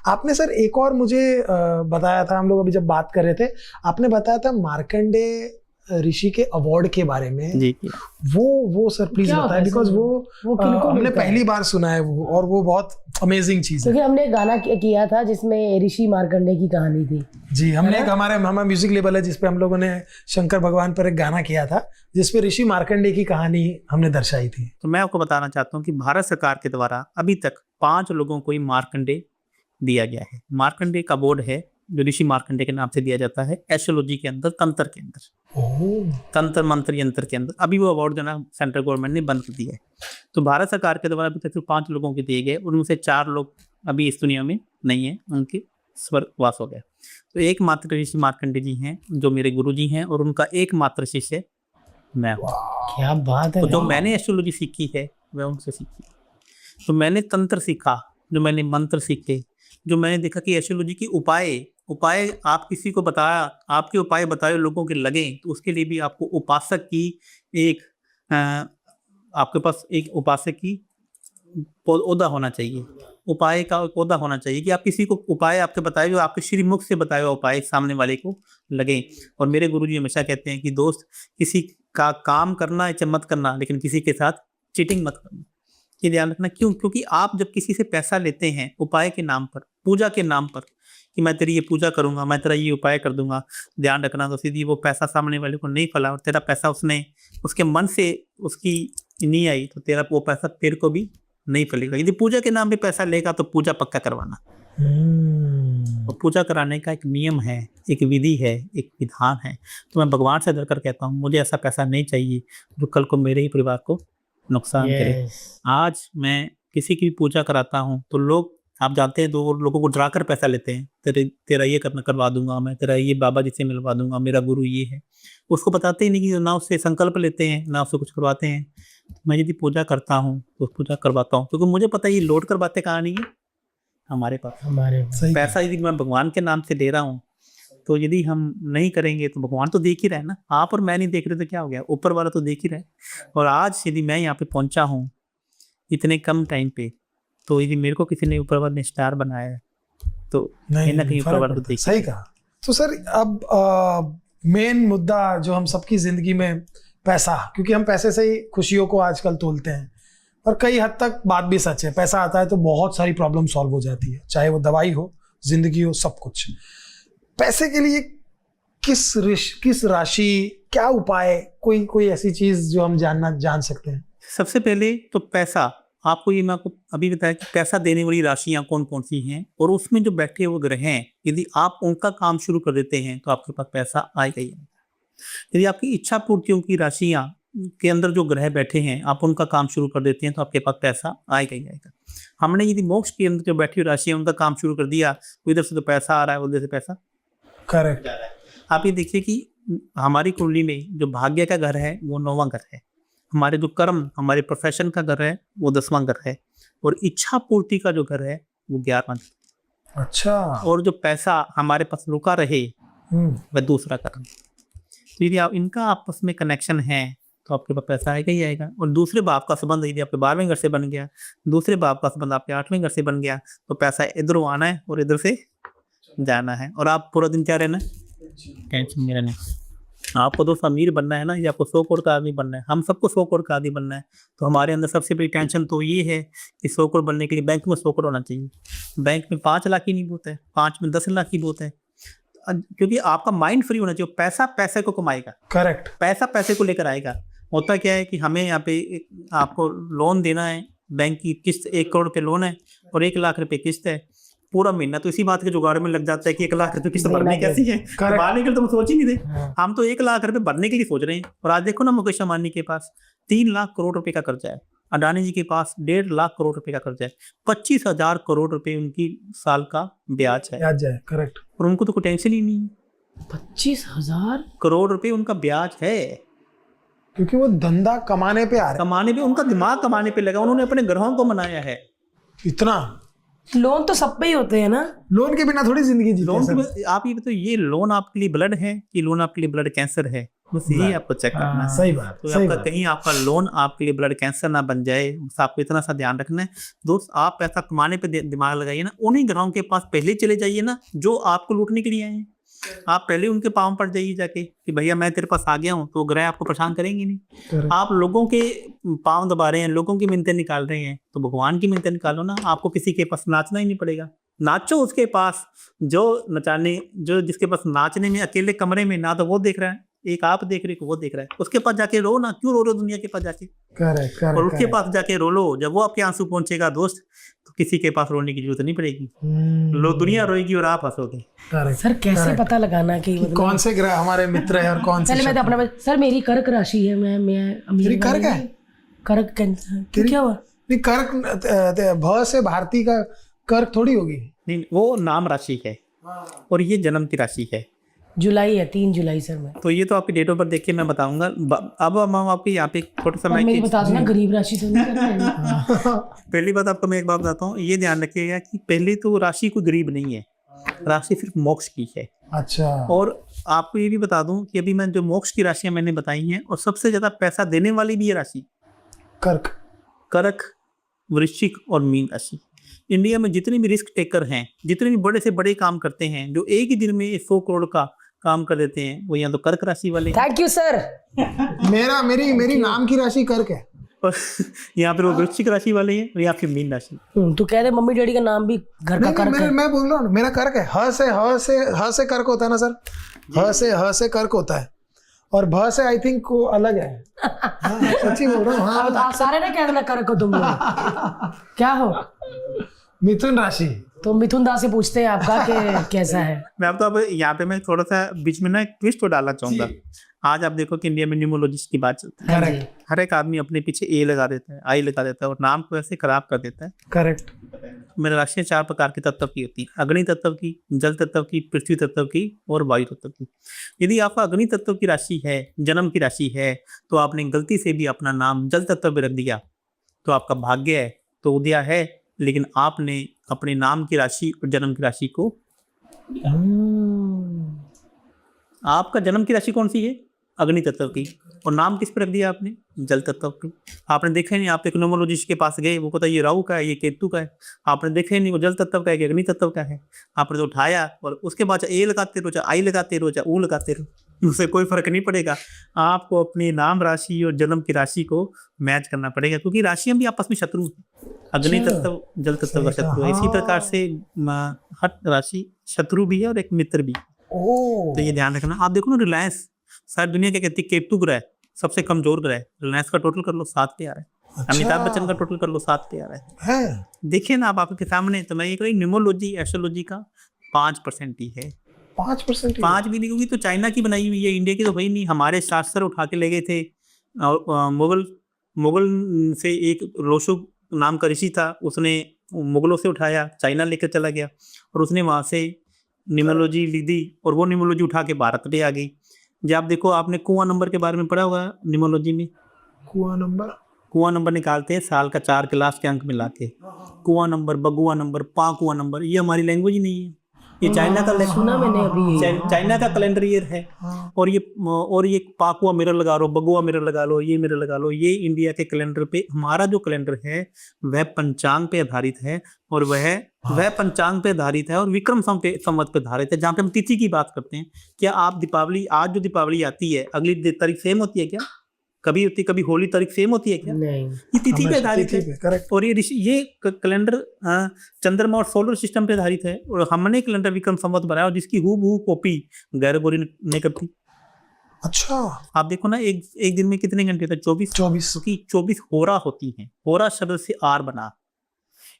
आपने सर एक और मुझे बताया था, हम लोग अभी जब बात कर रहे थे, आपने बताया था मार्कंडे ऋषि के अवार्ड के बारे में जी। वो सर प्लीज बताएं, बिकॉज वो हमने पहली बार सुना है वो, और वो बहुत अमेजिंग चीज है। क्योंकि हमने गाना किया था जिसमें ऋषि मार्कंडे की कहानी थी। जी, हमने एक हमारा म्यूजिक लेबल है जिसपे हम लोगों ने शंकर भगवान पर एक गाना किया था जिसपे ऋषि मार्कंडे की कहानी हमने दर्शाई थी। तो मैं आपको बताना चाहता हूँ कि भारत सरकार के द्वारा अभी तक 5 लोगों को ही मार्कंडे दिया गया है। मार्कंडे का बोर्ड है जो ऋषि मार्कंडे के नाम से दिया जाता है, एस्ट्रोलॉजी के अंदर, तंत्र के अंदर, तंत्र मंत्र यंत्र के अंदर। अभी वो अवार्ड जो ना सेंट्रल गवर्नमेंट ने बंद कर दिया है। तो भारत सरकार के द्वारा अभी तक 5 लोगों के दिए गए, उनमें से 4 लोग अभी इस दुनिया में नहीं है, उनके स्वर्गवास हो गया। तो एकमात्र ऋषि मार्कंडे जी हैं जो मेरे गुरु जी हैं, और उनका एकमात्र शिष्य मैं हूँ। क्या बात है। तो जो मैंने एस्ट्रोलॉजी सीखी है वह उनसे सीखी। तो मैंने तंत्र सीखा, जो मैंने मंत्र सीखे, जो मैंने देखा कि एस्ट्रोलॉजी की उपाय आप किसी को बताया, आपके उपाय बताए लोगों के लगे, तो उसके लिए भी आपको उपासक की एक आपके पास एक उपासक की ओदा होना चाहिए, उपाय का ओदा होना चाहिए कि आप किसी को उपाय आपके बताए जो आपके श्रीमुख से बताए हुआ उपाय सामने वाले को लगे। और मेरे गुरुजी हमेशा कहते हैं कि दोस्त, किसी का काम करना है मत करना, लेकिन किसी के साथ चीटिंग मत करना। ये ध्यान रखना। क्यों? क्योंकि आप जब किसी से पैसा लेते हैं उपाय के नाम पर, पूजा के नाम पर, कि मैं तेरी ये पूजा करूंगा, मैं तेरा ये उपाय कर दूंगा, ध्यान रखना तो सीधी वो पैसा सामने वाले को नहीं फला और तेरा पैसा उसके मन से उसकी नहीं आई तो तेरा वो पैसा तेरे को भी नहीं फलेगा। यदि पूजा के नाम पे पैसा लेगा तो पूजा पक्का करवाना। और पूजा कराने का एक नियम है, एक विधि है, एक विधान है। तो मैं भगवान से डरकर कहता हूँ मुझे ऐसा पैसा नहीं चाहिए जो कल को मेरे ही परिवार को नुकसान करे। आज मैं किसी की भी पूजा कराता हूँ तो लोग, आप जानते हैं, 2 लोगों को डरा कर पैसा लेते हैं। तेरा ये करवा दूंगा मैं, तेरा ये बाबा जी से मिलवा दूंगा, मेरा गुरु ये है। उसको बताते ही नहीं कि ना उससे संकल्प लेते हैं ना उससे कुछ करवाते हैं। मैं यदि पूजा करता हूँ तो पूजा करवाता हूँ क्योंकि मुझे पता है ये लौट कर बातें कहाँ नहीं है हमारे पास। पैसा यदि मैं भगवान के नाम से ले रहा हूँ तो यदि हम नहीं करेंगे तो भगवान तो देख ही रहे ना। आप और मैं नहीं देख रहे तो क्या हो गया, ऊपर वाला तो देख ही रहे। और आज यदि मैं यहाँ पे पहुंचा हूँ इतने कम टाइम पे, तो यदि मेरे को किसी ने ऊपर वाले ने स्टार बनाया है तो कहीं ना कहीं ऊपर वाला तो देख। सही कहा। तो सर अब मेन मुद्दा जो हम सबकी जिंदगी में, पैसा, क्योंकि हम पैसे से ही खुशियों को आजकल तोलते हैं, और कई हद तक बात भी सच है। पैसा आता है तो बहुत सारी प्रॉब्लम सॉल्व हो जाती है, चाहे वो दवाई हो, जिंदगी हो, सब कुछ। पैसे के लिए किस राशि, क्या उपाय, कोई ऐसी चीज जो हम जान सकते हैं? सबसे पहले तो पैसा, आपको ये मैं आपको अभी बताया कि पैसा देने वाली राशियां कौन कौन सी हैं, और उसमें जो बैठे हुए ग्रह हैं यदि आप उनका काम शुरू कर देते हैं तो आपके पास पैसा आएगा ही। यदि आपकी इच्छा पूर्तियों की राशियां के अंदर जो ग्रह बैठे हैं आप उनका काम शुरू कर देते हैं तो आपके पास पैसा आएगा ही आएगा। हमने यदि मोक्ष के अंदर जो बैठी हुई राशियां उनका काम शुरू कर दिया तो इधर से तो पैसा आ रहा है, उधर से पैसा करेक्ट। आप ये देखिए कि हमारी कुंडली में जो भाग्य का घर है वो 9वां घर है, हमारे जो कर्म, हमारे प्रोफेशन का घर है वो 10वां घर है, और इच्छा पूर्ति का जो घर है वो 11वां। अच्छा। और जो पैसा हमारे पास रुका रहे वह दूसरा कर्म। तो यदि आप इनका आपस में कनेक्शन है तो आपके पास पैसा आएगा ही आएगा। और दूसरे बाप का संबंध यदि आपके 12वें घर से बन गया, दूसरे बाप का संबंध आपके 8वें घर से बन गया, तो पैसा इधरों आना है और इधर से जाना है। और आप पूरा दिन क्या रहना है, टेंशन में रहना है। आपको तो अमीर बनना है ना, या आपको 100 करोड़ का आदमी बनना है। हम सबको 100 करोड़ का आदमी बनना है। तो हमारे अंदर सबसे बड़ी टेंशन तो ये है कि 100 करोड़ बनने के लिए बैंक में 100 करोड़ होना चाहिए। बैंक में 5 लाख ही नहीं बहुत है, 5 में 10 लाख ही बहुत है, क्योंकि आपका माइंड फ्री होना चाहिए। पैसा पैसे को कमाएगा, करेक्ट, पैसा पैसे को लेकर आएगा। होता क्या है कि हमें यहाँ पे आपको लोन देना है, बैंक की किस्त 1 करोड़ रुपये लोन है और 1 लाख रुपए किस्त है पूरा महीना। तो इसी बात के जुगाड़ में लग जाता है कि 1 लाख रुपए किस्त भरने कैसी है, भरने के लिए तो हम सोच ही नहीं थे। हम तो 1 लाख रुपए भरने के लिए सोच रहे हैं। और आज देखो ना, मुकेश अंबानी के पास 3 लाख करोड़ रुपए का कर्जा है, अडानी जी के पास 1.5 लाख करोड़ रुपए का कर्जा है, 25,000 करोड़ रुपए उनकी साल का ब्याज है, करेक्ट। और उनको तो कोई टेंशन ही नहीं है। 25,000 करोड़ रुपए उनका ब्याज है, क्योंकि वो धंधा कमाने पे आ रहा है, कमाने पे, उनका दिमाग कमाने पे लगा। उन्होंने अपने ग्रहों को मनाया है। इतना लोन तो सब पे ही होते हैं ना। लोन के बिना थोड़ी जिंदगी जीते लोन हैं सर। आप ये बताओ, ये लोन आपके लिए ब्लड है कि लोन आपके लिए ब्लड कैंसर है? बस यही आपको चेक करना है। सही बात, तो सही आपका बात। कहीं आपका लोन आपके लिए ब्लड कैंसर ना बन जाए, बस आपको इतना सा ध्यान रखना है। दोस्त, आप पैसा कमाने पे दिमाग लगाइए ना, उन्हीं ग्राहों के पास पहले चले जाइए ना जो आपको लूटने के लिए आए हैं। आप पहले उनके पाँव पड़ जाइए जाके कि भैया मैं तेरे पास आ गया हूँ, तो ग्रह आपको परेशान करेंगे नहीं। Correct. आप लोगों के पाँव दबा रहे हैं, लोगों की मिन्नतें निकाल रहे हैं, तो भगवान की मिन्नतें निकालो ना। आपको किसी के पास नाचना ही नहीं पड़ेगा। नाचो उसके पास जो जिसके पास नाचने में अकेले कमरे में ना तो वो देख रहा है, एक आप देख रहे हो, वो देख रहा है, उसके पास जाके रो ना। क्यों रो रहे हो दुनिया के पास जाके? करेक्ट और उसके करेक्ट। पास जाके रो लो। जब वो आपके आंसू पहुंचेगा दोस्त, तो किसी के पास रोने की जरूरत नहीं पड़ेगी। लो, दुनिया रोएगी और आप हंसोगे। करेक्ट। सर कैसे पता लगाना कि मतलब कौन से ग्रह हमारे मित्र है और कौन से पहले मैं तो अपना सर मेरी कर्क राशि है, मैं अमीर तेरी कर्क है? कर्क कैंसर क्या हुआ? नहीं, कर्क भ से भारती का कर्क थोड़ी होगी। नहीं, वो नाम राशि है और ये जन्म की राशि है। जुलाई है, 3 जुलाई सर मैं। तो ये तो आपकी डेट ऑफ बर्थ देख के मैं बताऊंगा। अब हम आपको यहाँ पे छोटा सा मेरी बता देना, गरीब राशि तो नहीं करना। पहली बात आपको मैं एक बात बताता हूँ, ये ध्यान रखिएगा कि पहले तो राशि कोई गरीब नहीं है, राशि सिर्फ मोक्ष की है। अच्छा। और आपको ये भी बता दूं कि अभी मैं जो मोक्ष की राशियां मैंने बताई हैं, और सबसे ज्यादा पैसा देने वाली भी ये राशि कर्क। कर्क, वृश्चिक और मीन राशि। इंडिया में जितने भी रिस्क टेकर हैं, जितने भी बड़े से बड़े काम करते हैं, जो एक ही दिन में 100 करोड़ का काम कर देते हैं, वो यहाँ तो कर्क राशि वाले हैं। Thank you sir. मेरी नाम की राशि कर्क है। और यहाँ पे वो वृश्चिक राशि वाले हैं, और यहाँ पे मीन राशि। तू कह दे मम्मी डैडी का नाम भी घर का कर्क है। मैं बोल रहा हूँ मेरा कर्क है। ह से कर्क होता है ना सर। ह से कर्क होता है, और भ से आई थिंक को अलग है। हाँ, सच्ची बोल रहा हूँ। हाँ, अब आप सारे ना कह देना कर्क हो तुम लोग। क्या हो? मिथुन राशि। तो मिथुन दास से पूछते हैं आपका कि कैसा है। मैं अब यहाँ पे मैं थोड़ा सा बीच में ना एक ट्विस्ट को डालना चाहूंगा। आज आप देखो कि इंडिया में न्यूमोलॉजिस्ट की बात चलती है। करेक्ट हर एक आदमी अपने पीछे ए लगा देता है, आई लगा देता है, और नाम को ऐसे खराब कर देता है। करेक्ट। मेरा राशियां 4 प्रकार के तत्व की होती हैं: अग्नि तत्व की, जल तत्व की, पृथ्वी तत्व की और वायु तत्व की। यदि आपका अग्नि तत्व की राशि है, जन्म की राशि है, तो आपने गलती से भी अपना नाम जल तत्व में रख दिया तो आपका भाग्य है तो उदया है, लेकिन आपने अपने नाम की राशि और जन्म की राशि को, आपका जन्म की राशि कौन सी है? अग्नि तत्व की, और नाम किस पर रख दिया आपने? जल तत्व की। आपने देखा ही नहीं, आप एक न्यूमरोलॉजिस्ट के पास गए, वो कहता है ये राहु का है, ये केतु का है। आपने देखा ही नहीं वो जल तत्व का है कि अग्नि तत्व का है। आपने तो उठाया और उसके बाद ए लगाते रहो, चाहे आई लगाते रहो, चाहे ऊ लगाते रहो, उससे कोई फर्क नहीं पड़ेगा। आपको अपनी नाम राशि और जन्म की राशि को मैच करना पड़ेगा, क्योंकि राशियां भी आपस में शत्रु हैं। अग्नि तत्व जल तत्व का शत्रु है, इसी प्रकार से हर राशि शत्रु भी है और एक मित्र भी। तो ये ध्यान रखना। आप देखो ना, रिलायंस सारी दुनिया क्या कहती है, केतु ग्रह सबसे कमजोर ग्रह है। रिलायंस का टोटल कर लो 7 पे आ रहा है। अमिताभ बच्चन का टोटल कर लो 7 पे आ रहा है। देखिए ना आप आपके सामने। तो मैं ये कह न्यूमरोलॉजी एस्ट्रोलॉजी का 5% ही है। 5% 5 भी नहीं होगी तो चाइना की बनाई हुई है, इंडिया की तो भाई नहीं। हमारे शास्त्र उठा के ले गए थे। मुगल से एक रोशु नाम का ऋषि था, उसने मुगलों से उठाया, चाइना लेकर चला गया और उसने वहाँ से न्यूमरोलॉजी ली दी, और वो न्यूमरोलॉजी उठा के भारत पे आ गई। जब आप देखो, आपने कुआं नंबर के बारे में पढ़ा होगा न्यूमरोलॉजी में। कुआं नंबर निकालते हैं साल का 4 क्लास के अंक मिला के। कुआं नंबर, बगुआ नंबर, पाकुआ नंबर, ये हमारी लैंग्वेज ही नहीं है, ये चाइना का सुना मैंने अभी। चाइना का कैलेंडर ईयर है। और ये पाकुआ मिरर लगा लो, बगुआ मिरर लगा लो, ये मिरर लगा लो, ये इंडिया के कैलेंडर पे। हमारा जो कैलेंडर है वह पंचांग पे आधारित है, और वह पंचांग पे आधारित है और विक्रम संवत पे आधारित है। जहाँ पे हम तिथि की बात करते हैं, क्या आप दीपावली, आज जो दीपावली आती है अगली तारीख सेम होती है क्या? कभी होती, कभी होली तारीख सेम होती है क्या? नहीं, ये तिथि पे आधारित है। और ये कैलेंडर चंद्रमा और सोलर सिस्टम पे आधारित है, और हमने कैलेंडर विक्रम संवत बनाया और जिसकी हूबहू कॉपी गैरगोरी ने करती। अच्छा। आप देखो ना, एक दिन में कितने घंटे होते हैं? 24। क्योंकि 24 होरा होती हैं। होरा शब्द से आर बना।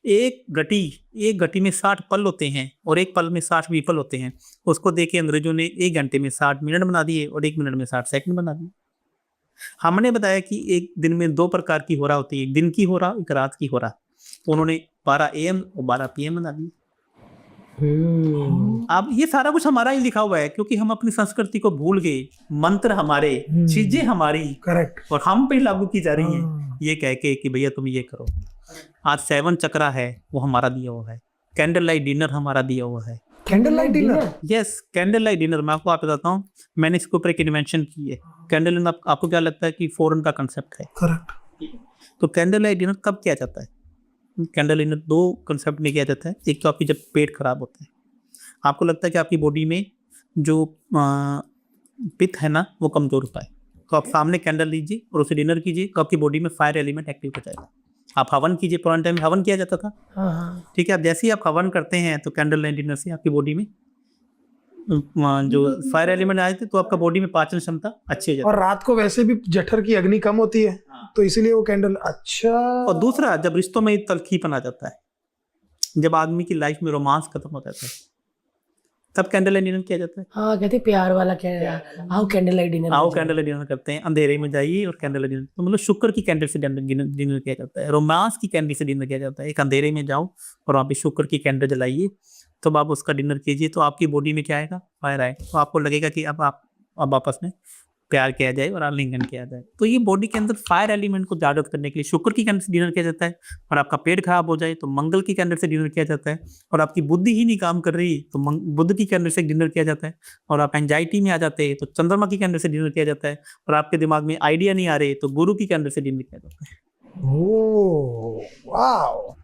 एक घटी में 60 पल होते हैं, और एक पल में 60 विपल होते हैं। उसको देखे अंग्रेजों ने 1 घंटे में 60 मिनट बना दिए और 1 मिनट में 60 सेकंड बना दिए। हमने बताया कि एक दिन में 2 प्रकार की होरा होती है, एक दिन की होरा, एक रात की होरा। तो उन्होंने 12 AM और 12 PM बना दी। अब ये सारा कुछ हमारा ही लिखा हुआ है, क्योंकि हम अपनी संस्कृति को भूल गए। मंत्र हमारे, चीजें हमारी, करेक्ट, और हम पे लागू की जा रही हैं, ये कह के कि भैया तुम ये करो। आज 7 चक्रा है, वो हमारा दिया हुआ है। कैंडल लाइट डिनर हमारा दिया हुआ है। Candle light dinner. Yes, candle light dinner. मैं आपको आप बताता हूँ, मैंने इसके ऊपर एक इन्वेंशन की है। कैंडल लाइट आपको क्या लगता है कि फॉरेन का कंसेप्ट है? करेक्ट। तो कैंडल लाइट डिनर कब किया जाता है? कैंडल डिनर 2 कंसेप्ट में किया जाता है। एक तो आपकी जब पेट खराब होता है, आपको लगता है कि आपकी बॉडी में जो पित्त है ना वो कमजोर होता है, तो आप सामने कैंडल लीजिए और उसे डिनर कीजिए, तो आपकी बॉडी में फायर एलिमेंट एक्टिव हो जाएगा। आप हवन कीजिए, पुराने टाइम में हवन किया जाता था, हाँ हाँ। ठीक है। अब जैसे ही आप हवन करते हैं तो कैंडल लाइट डिनर से आपकी बॉडी में जो फायर एलिमेंट आए थे, तो आपका बॉडी में पाचन क्षमता अच्छी हो जाती और रात को वैसे भी जठर की अग्नि कम होती है, तो इसीलिए वो कैंडल। अच्छा। है। और दूसरा, जब रिश्तों में तलखीपन आ जाता है, जब आदमी की लाइफ में रोमांस खत्म हो जाता है, तब कैंडल लाइट डिनर किया जाता है। हाँ, कहते हैं प्यार वाला क्या, आओ कैंडल लाइट डिनर। आओ कैंडल लाइट डिनर करते हैं, अंधेरे में जाइए और कैंडल लाइट डिनर। तो मतलब शुक्र की कैंडल से डिनर किया जाता है, रोमांस की कैंडल से डिनर किया जाता है। एक अंधेरे में जाओ और वहाँ पे शुक्र की कैंडल जलाइए, तब आप उसका डिनर कीजिए, तो आपकी बॉडी में क्या आएगा? फायर आएगा। तो आपको लगेगा कि अब आपस में प्यार किया जाए और आलिंगन किया जाए। तो ये बॉडी के अंदर फायर एलिमेंट को जागृत करने के लिए शुक्र की कैंडल से डिनर किया जाता है। और आपका पेट खराब हो जाए तो मंगल की कैंडल से डिनर किया जाता है। और आपकी बुद्धि ही नहीं काम कर रही तो बुध की कैंडल से डिनर किया जाता है। और आप एंजाइटी में आ जाते हैं तो चंद्रमा की कैंडल से डिनर किया जाता है। और आपके दिमाग में आइडिया नहीं आ रहे तो गुरु की कैंडल से डिनर किया जाता है। Oh wow.